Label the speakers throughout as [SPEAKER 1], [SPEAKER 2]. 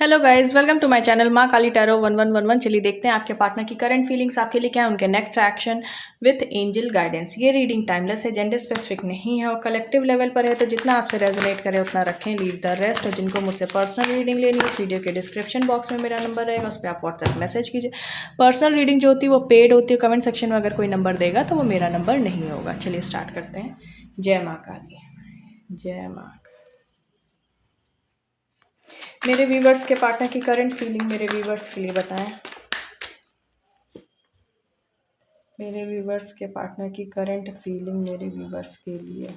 [SPEAKER 1] Hello guys, welcome to my channel Maa Kali tarot 1111। चलिए देखते हैं आपके पार्टनर की करंट फीलिंग्स आपके लिए क्या है, उनके next action with angel guidance. ये रीडिंग टाइमलेस है, जेंडर स्पेसिफिक नहीं है और कलेक्टिव लेवल पर है, तो जितना आपसे रेजोनेट करे उतना रखें, लीव द रेस्ट। और जिनको मुझसे पर्सनल रीडिंग लेनी है, इस वीडियो के डिस्क्रिप्शन बॉक्स में मेरा नंबर रहेगा, उस पर आप व्हाट्सएप मैसेज कीजिए। पर्सनल रीडिंग जो होती है वो पेड होती है, कमेंट सेक्शन में अगर कोई नंबर देगा तो वो मेरा नंबर नहीं होगा। चलिए स्टार्ट करते हैं। जय माँ काली, जय माँ। मेरे व्यूवर्स के पार्टनर की करंट फीलिंग मेरे व्यूवर्स के लिए बताएं। मेरे व्यूवर्स के पार्टनर की करंट फीलिंग मेरे व्यूवर्स के लिए।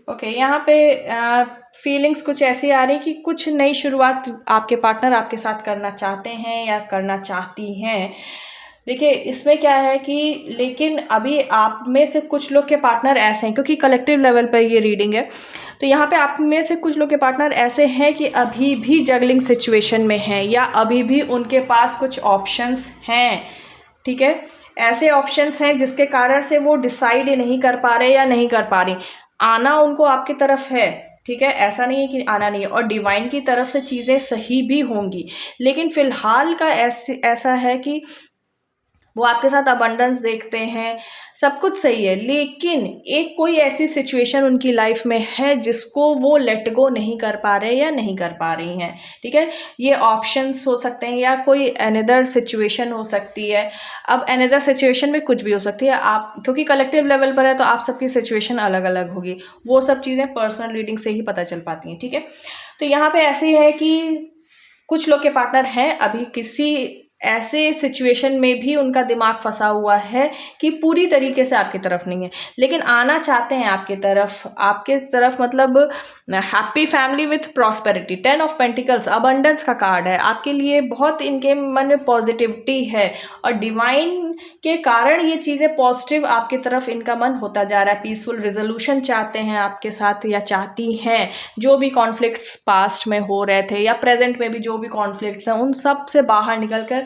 [SPEAKER 1] ओके, यहाँ पे फीलिंग्स कुछ ऐसी आ रही कि कुछ नई शुरुआत आपके पार्टनर आपके साथ करना चाहते हैं या करना चाहती हैं। देखिए इसमें क्या है कि लेकिन अभी आप में से कुछ लोग के पार्टनर ऐसे हैं, क्योंकि कलेक्टिव लेवल पर ये रीडिंग है, तो यहाँ पे आप में से कुछ लोग के पार्टनर ऐसे हैं कि अभी भी जगलिंग सिचुएशन में हैं या अभी भी उनके पास कुछ ऑप्शंस हैं। ठीक है, ऐसे ऑप्शंस हैं जिसके कारण से वो डिसाइड नहीं कर पा रहे या नहीं कर पा रही। आना उनको आपकी तरफ है, ठीक है, ऐसा नहीं है कि आना नहीं है, और डिवाइन की तरफ से चीज़ें सही भी होंगी, लेकिन फिलहाल का ऐसा है कि वो आपके साथ अबंडेंस देखते हैं, सब कुछ सही है, लेकिन एक कोई ऐसी सिचुएशन उनकी लाइफ में है जिसको वो लेट गो नहीं कर पा रहे या नहीं कर पा रही हैं। ठीक है, ये ऑप्शंस हो सकते हैं या कोई अनदर सिचुएशन हो सकती है। अब अनदर सिचुएशन में कुछ भी हो सकती है, आप क्योंकि कलेक्टिव लेवल पर है तो आप सबकी सिचुएशन अलग अलग होगी, वो सब चीज़ें पर्सनल रीडिंग से ही पता चल पाती हैं। ठीक है, तो यहाँ पे ऐसे ही है कि कुछ लोग के पार्टनर हैं अभी किसी ऐसे सिचुएशन में भी उनका दिमाग फंसा हुआ है कि पूरी तरीके से आपकी तरफ नहीं है, लेकिन आना चाहते हैं आपके तरफ मतलब happy family with prosperity. 10 of pentacles abundance का कार्ड है आपके लिए, बहुत इनके मन में पॉजिटिविटी है और डिवाइन के कारण ये चीज़ें पॉजिटिव आपकी तरफ इनका मन होता जा रहा है। पीसफुल रिजोल्यूशन चाहते हैं आपके साथ या चाहती हैं। जो भी कॉन्फ्लिक्ट्स पास्ट में हो रहे थे या प्रेजेंट में भी जो भी कॉन्फ्लिक्ट्स हैं उन सब से बाहर निकल कर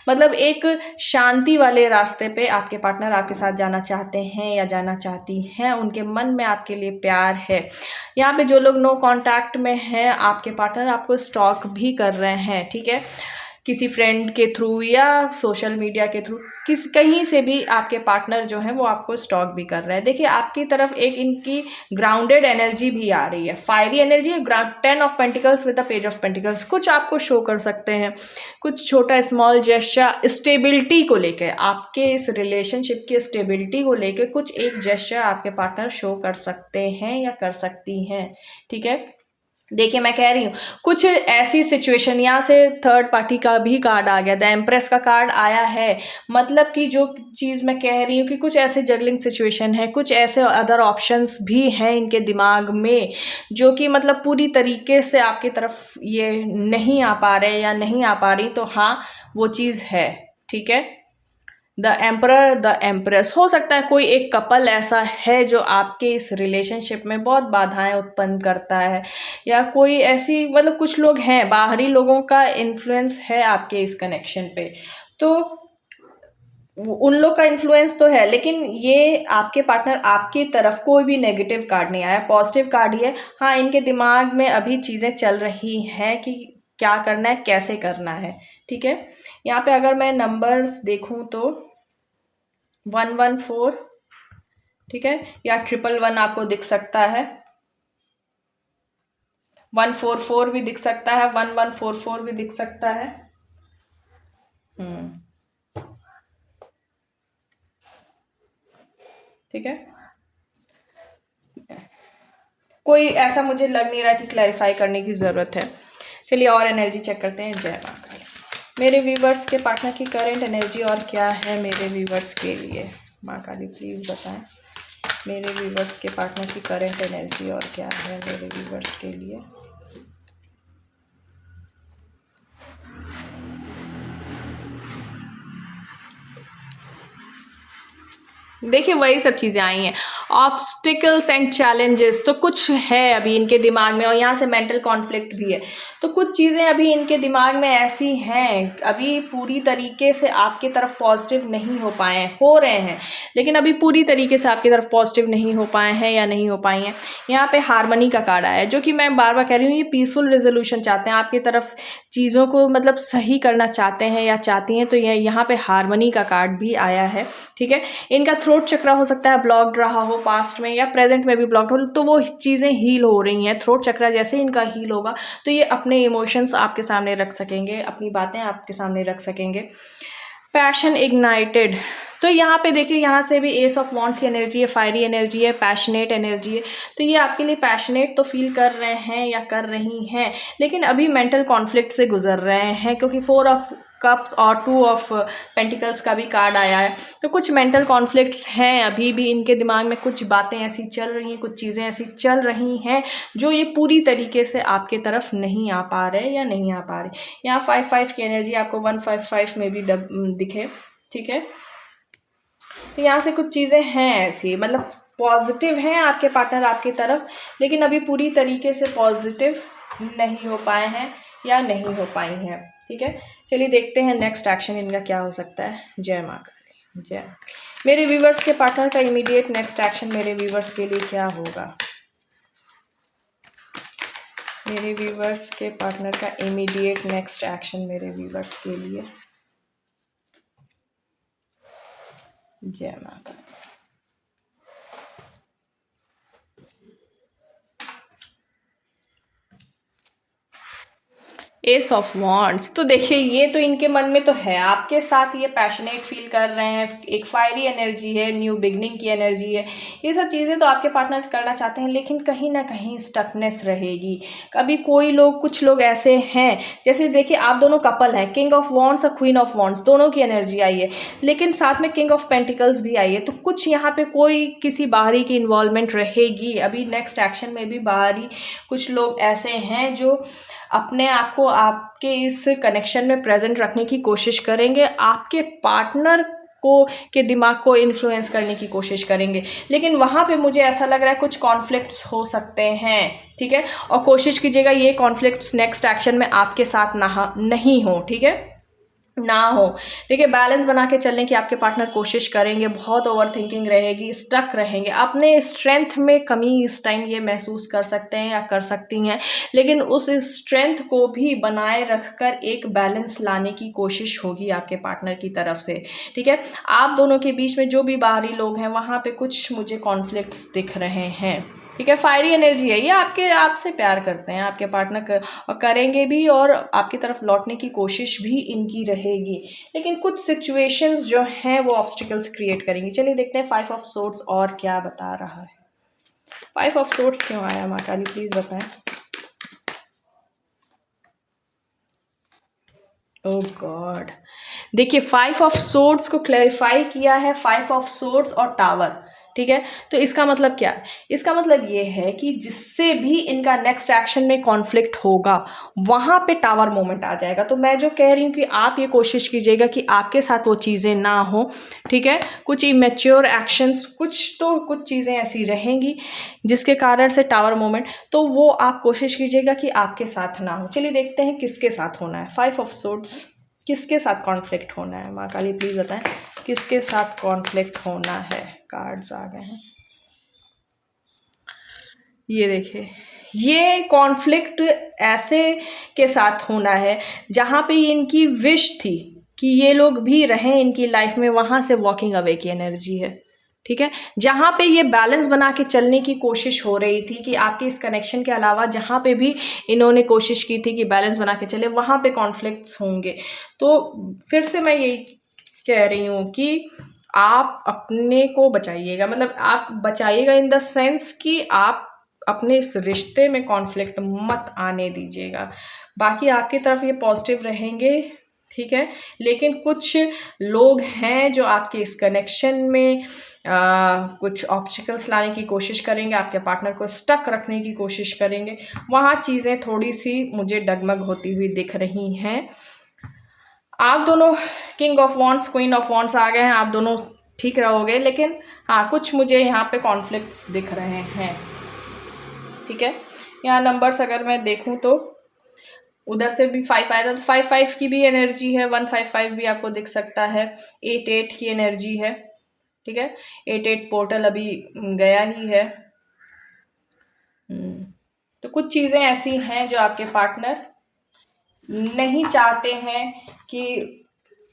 [SPEAKER 1] मतलब एक शांति वाले रास्ते पे आपके पार्टनर आपके साथ जाना चाहते हैं या जाना चाहती हैं। उनके मन में आपके लिए प्यार है। यहाँ पे जो लोग नो कांटेक्ट में हैं, आपके पार्टनर आपको स्टॉक भी कर रहे हैं। ठीक है, किसी फ्रेंड के थ्रू या सोशल मीडिया के थ्रू कहीं से भी आपके पार्टनर जो है वो आपको स्टॉक भी कर रहे हैं। देखिए आपकी तरफ एक इनकी ग्राउंडेड एनर्जी भी आ रही है, फायरी एनर्जी है। 10 of pentacles with the page of pentacles कुछ आपको शो कर सकते हैं, कुछ छोटा स्मॉल जेस्चर स्टेबिलिटी को लेकर, आपके इस रिलेशनशिप की स्टेबिलिटी को लेकर कुछ एक जेस्चर आपके पार्टनर शो कर सकते हैं या कर सकती हैं। ठीक है, देखिए मैं कह रही हूँ कुछ ऐसी सिचुएशन, यहाँ से थर्ड पार्टी का भी कार्ड आ गया, द एम्प्रेस का कार्ड आया है। मतलब कि जो चीज़ मैं कह रही हूँ कि कुछ ऐसे जगलिंग सिचुएशन है, कुछ ऐसे अदर ऑप्शंस भी हैं इनके दिमाग में जो कि मतलब पूरी तरीके से आपकी तरफ ये नहीं आ पा रहे या नहीं आ पा रही, तो हाँ वो चीज़ है। ठीक है, द एम्परर द एम्प्रेस, हो सकता है कोई एक कपल ऐसा है जो आपके इस रिलेशनशिप में बहुत बाधाएं उत्पन्न करता है, या कोई ऐसी मतलब कुछ लोग हैं, बाहरी लोगों का इन्फ्लुएंस है आपके इस कनेक्शन पे, तो उन लोग का इन्फ्लुएंस तो है, लेकिन ये आपके पार्टनर आपकी तरफ कोई भी नेगेटिव कार्ड नहीं आया, पॉजिटिव कार्ड ही है। हाँ, इनके दिमाग में अभी चीज़ें चल रही हैं कि क्या करना है, कैसे करना है। ठीक है, यहाँ पे अगर मैं नंबर्स देखूँ तो 114, ठीक है, या 111 आपको दिख सकता है, 144 भी दिख सकता है, 1144 भी दिख सकता है। ठीक है, कोई ऐसा मुझे लग नहीं रहा कि क्लैरिफाई करने की ज़रूरत है। चलिए और एनर्जी चेक करते हैं। जय माँ काली। मेरे व्यूवर्स के पार्टनर की करंट एनर्जी और क्या है मेरे व्यूवर्स के लिए, माँ काली प्लीज़ बताएं। मेरे व्यूवर्स के पार्टनर की करंट एनर्जी और क्या है मेरे व्यूवर्स के लिए। देखिए वही सब चीज़ें आई हैं, ऑब्स्टिकल्स एंड चैलेंजेस तो कुछ है अभी इनके दिमाग में, और यहाँ से मेंटल कॉन्फ्लिक्ट भी है। तो कुछ चीज़ें अभी इनके दिमाग में ऐसी हैं, अभी पूरी तरीके से आपकी तरफ पॉजिटिव नहीं हो पाए हैं, हो रहे हैं लेकिन अभी पूरी तरीके से आपकी तरफ पॉजिटिव नहीं हो पाए हैं या नहीं हो पाई हैं। यहाँ पे हारमनी का कार्ड आया है, जो कि मैं बार बार कह रही हूँ, ये पीसफुल रेजोल्यूशन चाहते हैं आपकी तरफ, चीज़ों को मतलब सही करना चाहते हैं या चाहती हैं। तो ये यहाँ पे हारमनी का कार्ड भी आया है, ठीक है। इनका थ्रोट चक्रा हो सकता है ब्लॉक्ड रहा हो पास्ट में, या प्रेजेंट में भी ब्लॉक्ड हो, तो वो चीज़ें हील हो रही हैं। थ्रोट चक्रा जैसे ही इनका हील होगा तो ये अपने इमोशंस आपके सामने रख सकेंगे, अपनी बातें आपके सामने रख सकेंगे। पैशन इग्नाइटेड, तो यहाँ पे देखिए, यहाँ से भी एस ऑफ वॉन्ड्स की एनर्जी है, फायरी एनर्जी है, पैशनेट एनर्जी है। तो ये आपके लिए पैशनेट तो फील कर रहे हैं या कर रही हैं, लेकिन अभी मेंटल कॉन्फ्लिक्ट से गुजर रहे हैं, क्योंकि 4 ऑफ कप्स और 2 ऑफ पेंटिकल्स का भी कार्ड आया है। तो कुछ मेंटल कॉन्फ्लिक्ट्स हैं अभी भी इनके दिमाग में, कुछ बातें ऐसी चल रही हैं, कुछ चीज़ें ऐसी चल रही हैं जो ये पूरी तरीके से आपके तरफ नहीं आ पा रहे या नहीं आ पा रहे। यहाँ 5-5 की एनर्जी आपको 155 में भी दिखे, ठीक है। तो यहाँ से कुछ चीज़ें हैं ऐसी, मतलब पॉजिटिव हैं आपके पार्टनर आपकी तरफ, लेकिन अभी पूरी तरीके से पॉजिटिव नहीं हो पाए हैं या नहीं हो पाई हैं, ठीक है। चलिए देखते हैं नेक्स्ट एक्शन इनका क्या हो सकता है। जय माँ काली, जय। मेरे व्यूवर्स के पार्टनर का इमीडिएट नेक्स्ट एक्शन मेरे व्यूवर्स के लिए क्या होगा? मेरे व्यूवर्स के पार्टनर का इमीडिएट नेक्स्ट एक्शन मेरे व्यूवर्स के लिए। जय माता। एस ऑफ वॉन्ड्स, तो देखिए ये तो इनके मन में तो है, आपके साथ ये पैशनेट फील कर रहे हैं, एक फायरी एनर्जी है, न्यू बिगनिंग की एनर्जी है, ये सब चीज़ें तो आपके पार्टनर करना चाहते हैं, लेकिन कहीं ना कहीं स्टकनेस रहेगी। कभी कोई लोग, कुछ लोग ऐसे हैं, जैसे देखिए आप दोनों कपल हैं, किंग ऑफ वॉन्ड्स और क्वीन ऑफ वॉन्ड्स दोनों की एनर्जी आई है, लेकिन साथ में किंग ऑफ पेंटिकल्स भी आई है। तो कुछ यहाँ पे कोई किसी बाहरी की इन्वॉल्वमेंट रहेगी अभी नेक्स्ट एक्शन में भी। बाहरी कुछ लोग ऐसे हैं जो अपने आप को आपके इस कनेक्शन में प्रेजेंट रखने की कोशिश करेंगे, आपके पार्टनर को के दिमाग को इन्फ्लुएंस करने की कोशिश करेंगे, लेकिन वहाँ पे मुझे ऐसा लग रहा है कुछ कॉन्फ्लिक्ट्स हो सकते हैं, ठीक है। और कोशिश कीजिएगा ये कॉन्फ्लिक्ट्स नेक्स्ट एक्शन में आपके साथ नहीं हो, ठीक है, ना हो। देखिए बैलेंस बना के चलने की आपके पार्टनर कोशिश करेंगे, बहुत ओवर थिंकिंग रहेगी, स्टक रहेंगे, अपने स्ट्रेंथ में कमी इस टाइम ये महसूस कर सकते हैं या कर सकती हैं, लेकिन उस स्ट्रेंथ को भी बनाए रखकर एक बैलेंस लाने की कोशिश होगी आपके पार्टनर की तरफ से, ठीक है। आप दोनों के बीच में जो भी बाहरी लोग हैं वहाँ पे कुछ मुझे कॉन्फ्लिक्ट्स दिख रहे हैं, ठीक है। फायरी एनर्जी है, ये आपसे प्यार करते हैं, आपके पार्टनर और करेंगे भी, और आपकी तरफ लौटने की कोशिश भी इनकी रहेगी, लेकिन कुछ सिचुएशंस जो हैं वो ऑब्स्टिकल्स क्रिएट करेंगी। चलिए देखते हैं 5 ऑफ सोर्ड्स और क्या बता रहा है। 5 ऑफ सोर्ड्स क्यों आया माँ काली, प्लीज बताएं। ओह गॉड, देखिए 5 ऑफ सोर्ड्स को क्लैरिफाई किया है 5 ऑफ सोर्ड्स और टावर, ठीक है। तो इसका मतलब क्या है? इसका मतलब ये है कि जिससे भी इनका नेक्स्ट एक्शन में कॉन्फ्लिक्ट होगा वहाँ पे टावर मोमेंट आ जाएगा। तो मैं जो कह रही हूँ कि आप ये कोशिश कीजिएगा कि आपके साथ वो चीज़ें ना हो, ठीक है। कुछ इमेच्योर एक्शंस, कुछ चीज़ें ऐसी रहेंगी जिसके कारण से टावर मोमेंट, तो वो आप कोशिश कीजिएगा कि आपके साथ ना हो। चलिए देखते हैं किसके साथ होना है। 5 ऑफ सोर्ड्स, किसके साथ कॉन्फ्लिक्ट होना है माँ काली, प्लीज बताएं किसके साथ कॉन्फ्लिक्ट होना है। कार्ड्स आ गए हैं, ये देखिए, ये कॉन्फ्लिक्ट ऐसे के साथ होना है जहाँ पे इनकी विश थी कि ये लोग भी रहें इनकी लाइफ में, वहाँ से वॉकिंग अवे की एनर्जी है, ठीक है। जहाँ पे ये बैलेंस बना के चलने की कोशिश हो रही थी कि आपके इस कनेक्शन के अलावा जहाँ पे भी इन्होंने कोशिश की थी कि बैलेंस बना के चले, वहाँ पे कॉन्फ्लिक्ट्स होंगे। तो फिर से मैं यही कह रही हूँ कि आप अपने को बचाइएगा, मतलब आप बचाइएगा इन द सेंस कि आप अपने इस रिश्ते में कॉन्फ्लिक्ट मत आने दीजिएगा। बाकी आपकी तरफ ये पॉजिटिव रहेंगे, ठीक है, लेकिन कुछ लोग हैं जो आपके इस कनेक्शन में कुछ ऑब्स्टिकल्स लाने की कोशिश करेंगे, आपके पार्टनर को स्टक रखने की कोशिश करेंगे। वहाँ चीज़ें थोड़ी सी मुझे डगमग होती हुई दिख रही हैं। आप दोनों king of wands, queen of wands आ गए हैं, आप दोनों ठीक रहोगे, लेकिन हाँ कुछ मुझे यहाँ पे कॉन्फ्लिक्ट्स दिख रहे हैं। ठीक है, यहाँ नंबर्स अगर मैं देखूँ तो उधर से भी 5 आया था, तो 5 की भी एनर्जी है, 155 भी आपको दिख सकता है, 8 की एनर्जी है। ठीक है, 8 पोर्टल अभी गया ही है। तो कुछ चीज़ें ऐसी हैं जो आपके पार्टनर नहीं चाहते हैं कि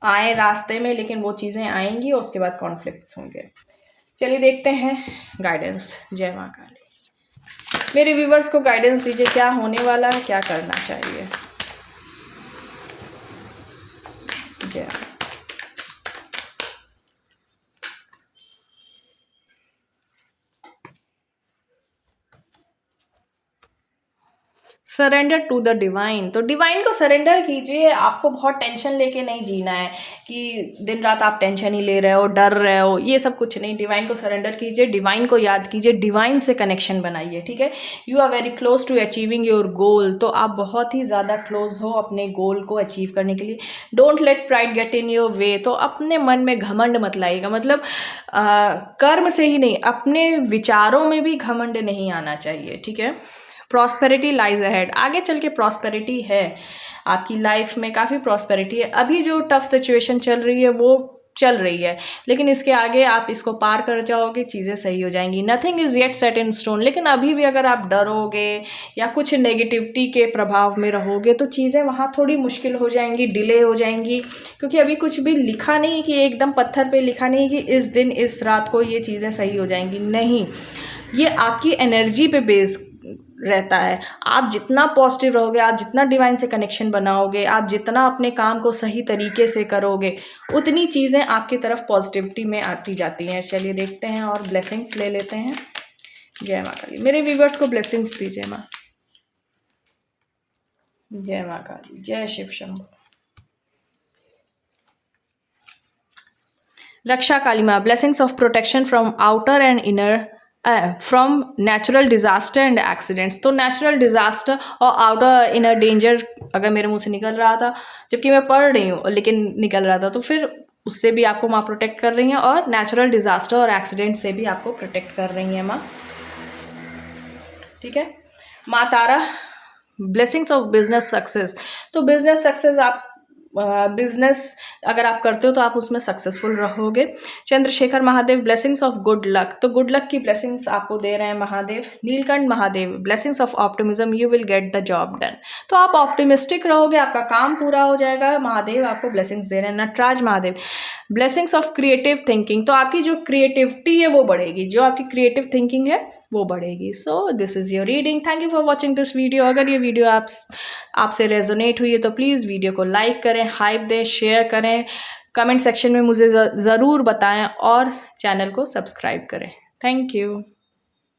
[SPEAKER 1] आए रास्ते में, लेकिन वो चीज़ें आएंगी और उसके बाद कॉन्फ्लिक्ट्स होंगे। चलिए देखते हैं गाइडेंस। जय माँ काली। मेरे व्यूवर्स को गाइडेंस दीजिए, क्या होने वाला है, क्या करना चाहिए। जय सरेंडर टू द डिवाइन। तो डिवाइन को सरेंडर कीजिए। आपको बहुत टेंशन लेके नहीं जीना है कि दिन रात आप टेंशन ही ले रहे हो, डर रहे हो, ये सब कुछ नहीं। डिवाइन को सरेंडर कीजिए, डिवाइन को याद कीजिए, डिवाइन से कनेक्शन बनाइए। ठीक है, you are very close to achieving your goal. तो आप बहुत ही ज़्यादा क्लोज हो अपने गोल को अचीव करने के लिए। Don't let pride get in your way. तो अपने मन में घमंड मत लाइएगा, मतलब कर्म से ही नहीं, अपने विचारों में भी घमंड नहीं आना चाहिए। ठीक है, प्रॉस्पेरिटी लाइज अहेड। आगे चल के प्रॉस्पेरिटी है, आपकी लाइफ में काफ़ी प्रॉस्पेरिटी है। अभी जो टफ सिचुएशन चल रही है वो चल रही है, लेकिन इसके आगे आप इसको पार कर जाओगे, चीज़ें सही हो जाएंगी। Nothing is yet set in stone. लेकिन अभी भी अगर आप डरोगे या कुछ नेगेटिविटी के प्रभाव में रहोगे तो चीज़ें वहाँ थोड़ी मुश्किल हो जाएंगी, डिले हो जाएंगी, क्योंकि अभी कुछ भी लिखा नहीं कि एकदम पत्थर पे लिखा नहीं कि इस दिन इस रात को ये चीज़ें सही हो जाएंगी। नहीं, ये आपकी एनर्जी पे बेस रहता है। आप जितना पॉजिटिव रहोगे, आप जितना डिवाइन से कनेक्शन बनाओगे, आप जितना अपने काम को सही तरीके से करोगे, उतनी चीज़ें आपकी तरफ पॉजिटिविटी में आती जाती हैं। चलिए देखते हैं और ब्लेसिंग्स ले लेते हैं। जय माँ काली। मेरे व्यूवर्स को ब्लेसिंग्स दीजिए माँ। जय माँ काली, जय शिव शंभु। रक्षा काली माँ, blessings of protection from outer and inner, from natural disaster and accidents. तो नेचुरल डिज़ास्टर और आउटर इनर डेंजर अगर मेरे मुंह से निकल रहा था जबकि मैं पढ़ रही हूँ, लेकिन निकल रहा था, तो फिर उससे भी आपको माँ प्रोटेक्ट कर रही हैं, और नेचुरल डिज़ास्टर और एक्सीडेंट से भी आपको प्रोटेक्ट कर रही हैं माँ। ठीक है, माँ तारा, ब्लेसिंग्स ऑफ बिजनेस सक्सेस। तो बिजनेस सक्सेस, आप बिजनेस अगर आप करते हो तो आप उसमें सक्सेसफुल रहोगे। Chandrashekhar Mahadev, blessings of good luck. तो गुड लक की ब्लेसिंग्स आपको दे रहे हैं Mahadev. Neelkanth Mahadev, blessings of optimism, you will get the job done. तो आप ऑप्टिमिस्टिक रहोगे, आपका काम पूरा हो जाएगा। महादेव आपको ब्लेसिंग्स दे रहे हैं। Nataraj Mahadev, blessings of creative thinking. तो आपकी जो क्रिएटिविटी है वो बढ़ेगी, जो आपकी क्रिएटिव थिंकिंग है वो बढ़ेगी। So this is your reading. Thank you for watching this video. अगर ये वीडियो आपसे रेजोनेट हुई है तो प्लीज़ वीडियो को लाइक करें, हाइप दें, शेयर करें, कमेंट सेक्शन में मुझे ज़रूर बताएं और चैनल को सब्सक्राइब करें। Thank you.